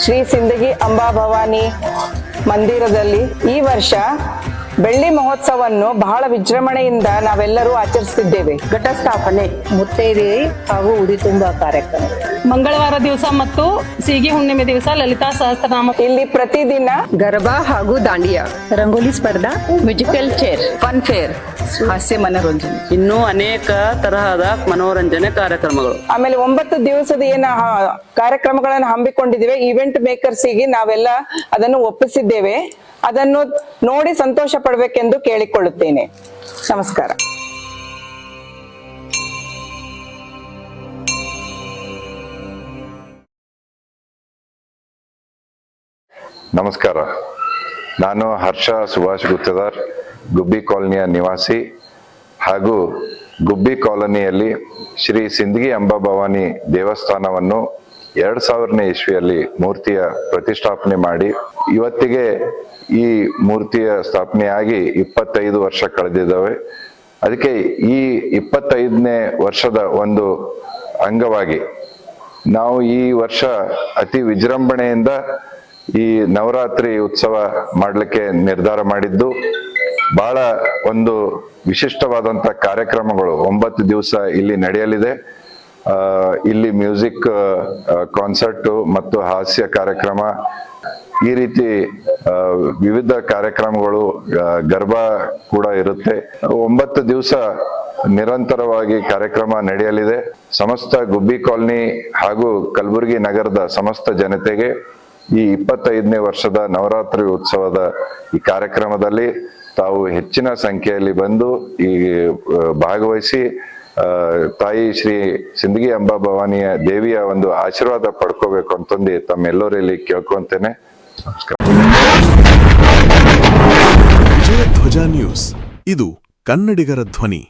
ಶ್ರೀ ಸಿಂದಗಿ ಅಂಬಾ ಭವಾನಿ ಮಂದಿರದಲ್ಲಿ ಈ ವರ್ಷ ಬೆಳ್ಳಿ ಮಹೋತ್ಸವವನ್ನು ಬಹಳ ವಿಜೃಂಭಣೆಯಿಂದ ನಾವೆಲ್ಲರೂ ಆಚರಿಸುತ್ತಿದ್ದೇವೆ. ಘಟಸ್ಥಾಪನೆ, ಮುತ್ತೈದೆ ಹಾಗೂ ಉಡಿ ತುಂಬಾ ಕಾರ್ಯಕ್ರಮ, ಮಂಗಳವಾರ ದಿವಸ ಮತ್ತು ಸೀಗಿ ಹುಣ್ಣಿಮೆ ದಿವಸ ಲಲಿತಾ ಸಹಸ್ರನಾಮ. ಇಲ್ಲಿ ಪ್ರತಿದಿನ ಗರಬಾ ಹಾಗೂ ದಾಂಡಿಯಾ, ರಂಗೋಲಿ ಸ್ಪರ್ಧಾ, ಮ್ಯೂಸಿಕಲ್ ಚೇರ್, ಫನ್ ಫೇರ್, ಹಾಸ್ಯ ಮನೋರಂಜನೆ, ಇನ್ನೂ ಅನೇಕ ತರಹದ ಮನೋರಂಜನೆ ಕಾರ್ಯಕ್ರಮಗಳು. ಆಮೇಲೆ 9 ದಿವಸದ ಏನ ಕಾರ್ಯಕ್ರಮಗಳನ್ನು ಹಮ್ಮಿಕೊಂಡಿದ್ದೇವೆ. ಇವೆಂಟ್ ಮೇಕರ್ಸಿಗೆ ನಾವೆಲ್ಲ ಅದನ್ನು ಒಪ್ಪಿಸಿದ್ದೇವೆ. ಅದನ್ನು ನೋಡಿ ಸಂತೋಷ ಪಡಬೇಕೆಂದು ಕೇಳಿಕೊಳ್ಳುತ್ತೇನೆ. ನಮಸ್ಕಾರ. ನಮಸ್ಕಾರ. ನಾನು ಹರ್ಷ ಸುಭಾಷ್ ಗುತ್ತೇದಾರ್, ಗುಬ್ಬಿ ಕಾಲನಿಯ ನಿವಾಸಿ ಹಾಗೂ ಗುಬ್ಬಿ ಕಾಲನಿಯಲ್ಲಿ ಶ್ರೀ ಸಿಂದಗಿ ಅಂಬಾ ಭವಾನಿ ದೇವಸ್ಥಾನವನ್ನು 2000ನೇ ಇಸ್ವಿಯಲ್ಲಿ ಮೂರ್ತಿಯ ಪ್ರತಿಷ್ಠಾಪನೆ ಮಾಡಿ ಇವತ್ತಿಗೆ ಈ ಮೂರ್ತಿಯ ಸ್ಥಾಪನೆಯಾಗಿ 25 ವರ್ಷ ಕಳೆದಿದ್ದಾವೆ. ಅದಕ್ಕೆ ಈ 25ನೇ ವರ್ಷದ ಒಂದು ಅಂಗವಾಗಿ ನಾವು ಈ ವರ್ಷ ಅತಿ ವಿಜೃಂಭಣೆಯಿಂದ ಈ ನವರಾತ್ರಿ ಉತ್ಸವ ಮಾಡಲಿಕ್ಕೆ ನಿರ್ಧಾರ ಮಾಡಿದ್ದು. ಬಹಳ ಒಂದು ವಿಶಿಷ್ಟವಾದಂಥ ಕಾರ್ಯಕ್ರಮಗಳು 9 ದಿವಸ ಇಲ್ಲಿ ನಡೆಯಲಿದೆ. ಇಲ್ಲಿ ಮ್ಯೂಸಿಕ್ ಕಾನ್ಸರ್ಟ್ ಮತ್ತು ಹಾಸ್ಯ ಕಾರ್ಯಕ್ರಮ, ಈ ರೀತಿ ವಿವಿಧ ಕಾರ್ಯಕ್ರಮಗಳು, ಗರ್ಬಾ ಕೂಡ ಇರುತ್ತೆ. 9 ದಿವಸ ನಿರಂತರವಾಗಿ ಕಾರ್ಯಕ್ರಮ ನಡೆಯಲಿದೆ. ಸಮಸ್ತ ಗುಬ್ಬಿ ಕಾಲನಿ ಹಾಗೂ ಕಲಬುರಗಿ ನಗರದ ಸಮಸ್ತ ಜನತೆಗೆ ಈ 25ನೇ ವರ್ಷದ ನವರಾತ್ರಿ ಉತ್ಸವದ ಈ ಕಾರ್ಯಕ್ರಮದಲ್ಲಿ ತಾವು ಹೆಚ್ಚಿನ ಸಂಖ್ಯೆಯಲ್ಲಿ ಬಂದು ಈ ಭಾಗವಹಿಸಿ ತಾಯಿ ಶ್ರೀ ಸಿಂದಗಿ ಅಂಬಾ ಭವಾನಿಯ ದೇವಿಯ ಒಂದು ಆಶೀರ್ವಾದ ಪಡ್ಕೋಬೇಕು ಅಂತಂದು ತಮ್ಮೆಲ್ಲರಲ್ಲಿ ಕೇಳ್ಕೊಂತೇನೆ. ನಮಸ್ಕಾರ. ವಿಜಯ ಧ್ವಜ ನ್ಯೂಸ್, ಇದು ಕನ್ನಡಿಗರ ಧ್ವನಿ.